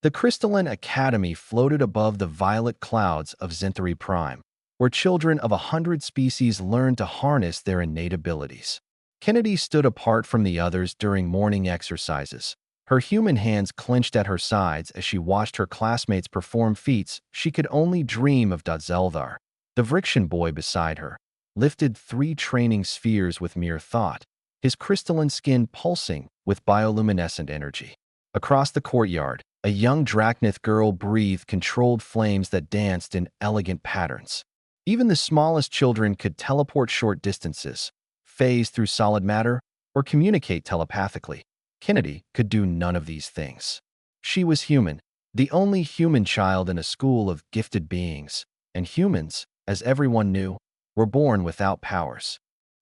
The Crystalline Academy floated above the violet clouds of Zinthari Prime, where children of 100 species learned to harness their innate abilities. Kennedy stood apart from the others during morning exercises. Her human hands clenched at her sides as she watched her classmates perform feats she could only dream of. Zeldar, the Vrikshan boy beside her, lifted 3 training spheres with mere thought, his crystalline skin pulsing with bioluminescent energy. Across the courtyard, a young Drachnith girl breathed controlled flames that danced in elegant patterns. Even the smallest children could teleport short distances, phase through solid matter, or communicate telepathically. Kennedy could do none of these things. She was human, the only human child in a school of gifted beings, and humans, as everyone knew, were born without powers.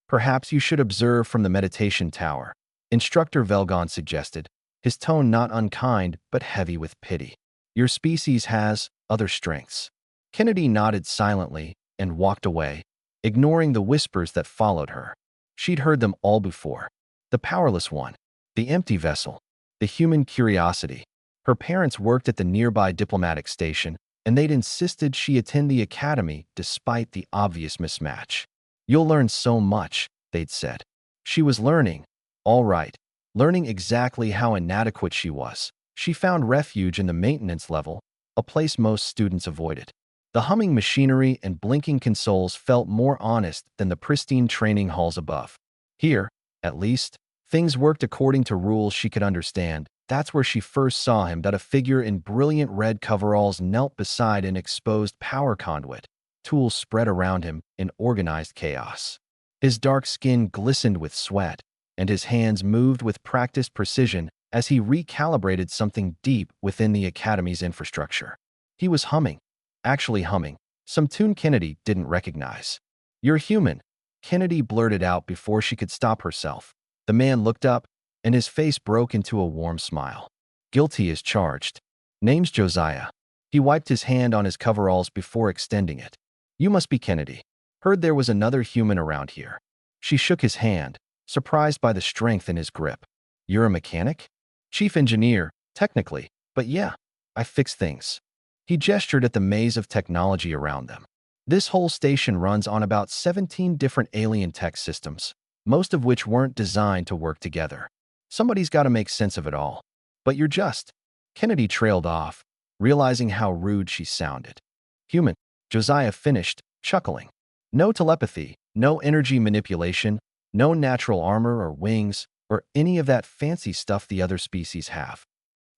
Perhaps you should observe from the meditation tower, Instructor Velgon suggested, his tone not unkind but heavy with pity. Your species has other strengths. Kennedy nodded silently and walked away, ignoring the whispers that followed her. She'd heard them all before. The powerless one, the empty vessel, the human curiosity. Her parents worked at the nearby diplomatic station, and they'd insisted she attend the academy despite the obvious mismatch. You'll learn so much, they'd said. She was learning, all right, learning exactly how inadequate she was. She found refuge in the maintenance level, a place most students avoided. The humming machinery and blinking consoles felt more honest than the pristine training halls above. Here, at least, things worked according to rules she could understand. That's where she first saw him. That a figure in brilliant red coveralls knelt beside an exposed power conduit, tools spread around him in organized chaos. His dark skin glistened with sweat, and his hands moved with practiced precision as he recalibrated something deep within the academy's infrastructure. He was humming, actually humming, some tune Kennedy didn't recognize. "You're human," Kennedy blurted out before she could stop herself. The man looked up, and his face broke into a warm smile. "Guilty as charged. Name's Josiah." He wiped his hand on his coveralls before extending it. "You must be Kennedy. Heard there was another human around here." She shook his hand, surprised by the strength in his grip. "You're a mechanic?" "Chief engineer, technically, but yeah, I fix things." He gestured at the maze of technology around them. This whole station runs on about 17 different alien tech systems, most of which weren't designed to work together. Somebody's got to make sense of it all. "But you're just..." Kennedy trailed off, realizing how rude she sounded. "Human," Josiah finished, chuckling. "No telepathy, no energy manipulation, no natural armor or wings, or any of that fancy stuff the other species have."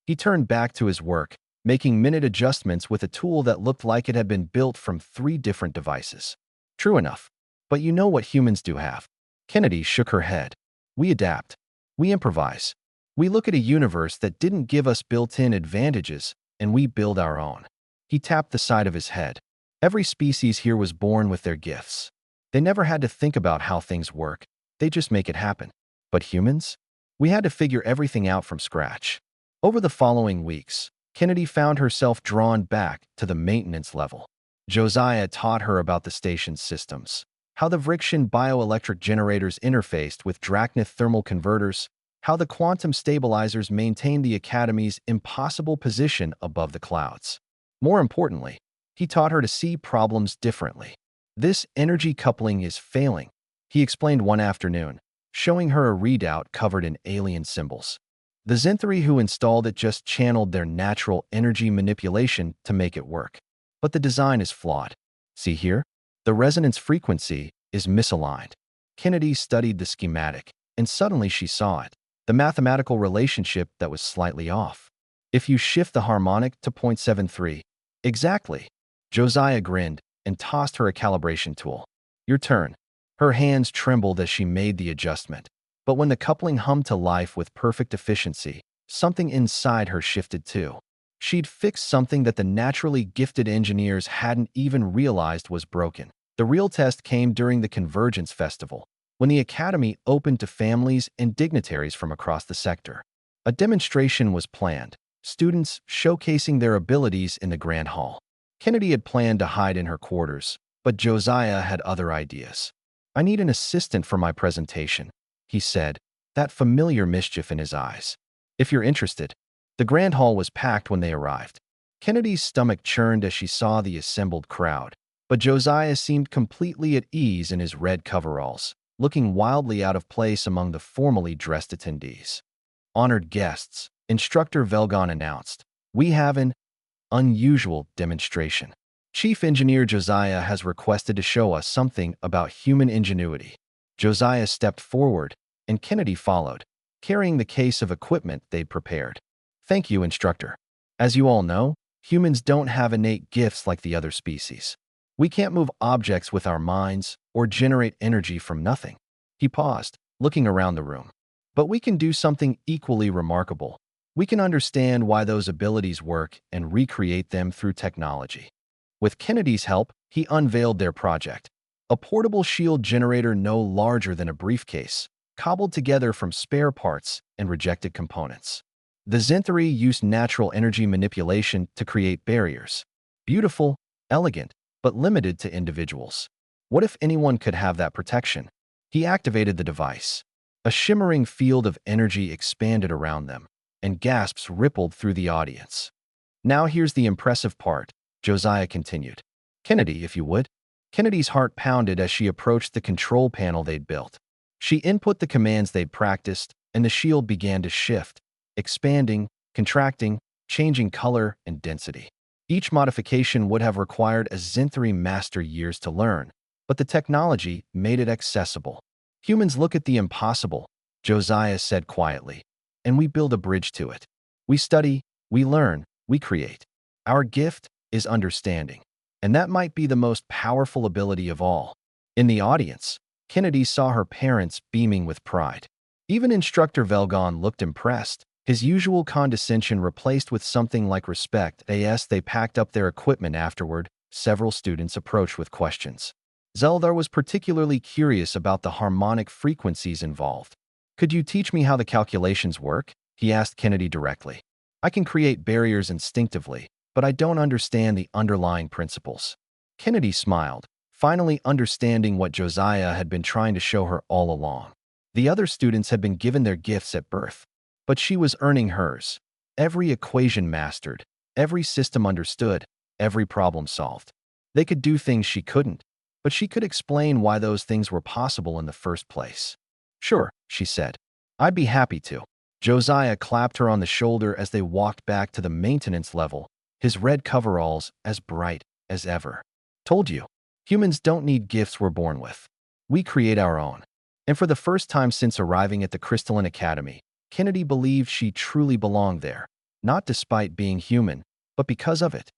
He turned back to his work, making minute adjustments with a tool that looked like it had been built from 3 different devices. "True enough. But you know what humans do have." Kennedy shook her head. "We adapt. We improvise. We look at a universe that didn't give us built-in advantages, and we build our own." He tapped the side of his head. "Every species here was born with their gifts. They never had to think about how things work. They just make it happen. But humans? We had to figure everything out from scratch." Over the following weeks, Kennedy found herself drawn back to the maintenance level. Josiah taught her about the station's systems, how the Vrikshan bioelectric generators interfaced with Drachnith thermal converters, how the quantum stabilizers maintained the Academy's impossible position above the clouds. More importantly, he taught her to see problems differently. "This energy coupling is failing," he explained one afternoon, showing her a readout covered in alien symbols. The Zinthari who installed it just channeled their natural energy manipulation to make it work. But the design is flawed. See here? The resonance frequency is misaligned. Kennedy studied the schematic, and suddenly she saw it. The mathematical relationship that was slightly off. If you shift the harmonic to 0.73. Exactly. Josiah grinned and tossed her a calibration tool. "Your turn." Her hands trembled as she made the adjustment. But when the coupling hummed to life with perfect efficiency, something inside her shifted too. She'd fixed something that the naturally gifted engineers hadn't even realized was broken. The real test came during the Convergence Festival, when the Academy opened to families and dignitaries from across the sector. A demonstration was planned, students showcasing their abilities in the Grand Hall. Kennedy had planned to hide in her quarters, but Josiah had other ideas. "I need an assistant for my presentation," he said, that familiar mischief in his eyes. "If you're interested." The grand hall was packed when they arrived. Kennedy's stomach churned as she saw the assembled crowd, but Josiah seemed completely at ease in his red coveralls, looking wildly out of place among the formally dressed attendees. Honored guests, Instructor Velgon announced, we have an unusual demonstration. Chief Engineer Josiah has requested to show us something about human ingenuity. Josiah stepped forward, and Kennedy followed, carrying the case of equipment they'd prepared. Thank you, Instructor. As you all know, humans don't have innate gifts like the other species. We can't move objects with our minds or generate energy from nothing. He paused, looking around the room. But we can do something equally remarkable. We can understand why those abilities work and recreate them through technology. With Kennedy's help, he unveiled their project, a portable shield generator no larger than a briefcase, cobbled together from spare parts and rejected components. The Zenthari used natural energy manipulation to create barriers. Beautiful, elegant, but limited to individuals. What if anyone could have that protection? He activated the device. A shimmering field of energy expanded around them, and gasps rippled through the audience. Now here's the impressive part, Josiah continued. Kennedy, if you would. Kennedy's heart pounded as she approached the control panel they'd built. She input the commands they'd practiced, and the shield began to shift, expanding, contracting, changing color and density. Each modification would have required a Zenthari master years to learn, but the technology made it accessible. Humans look at the impossible, Josiah said quietly, and we build a bridge to it. We study, we learn, we create. Our gift is understanding, and that might be the most powerful ability of all. In the audience, Kennedy saw her parents beaming with pride. Even Instructor Velgon looked impressed, his usual condescension replaced with something like respect. As they packed up their equipment afterward, several students approached with questions. Zeldar was particularly curious about the harmonic frequencies involved. Could you teach me how the calculations work? He asked Kennedy directly. I can create barriers instinctively, but I don't understand the underlying principles. Kennedy smiled, finally understanding what Josiah had been trying to show her all along. The other students had been given their gifts at birth, but she was earning hers. Every equation mastered, every system understood, every problem solved. They could do things she couldn't, but she could explain why those things were possible in the first place. Sure, she said. I'd be happy to. Josiah clapped her on the shoulder as they walked back to the maintenance level, his red coveralls as bright as ever. Told you, humans don't need gifts we're born with. We create our own. And for the first time since arriving at the Crystalline Academy, Kennedy believed she truly belonged there, not despite being human, but because of it.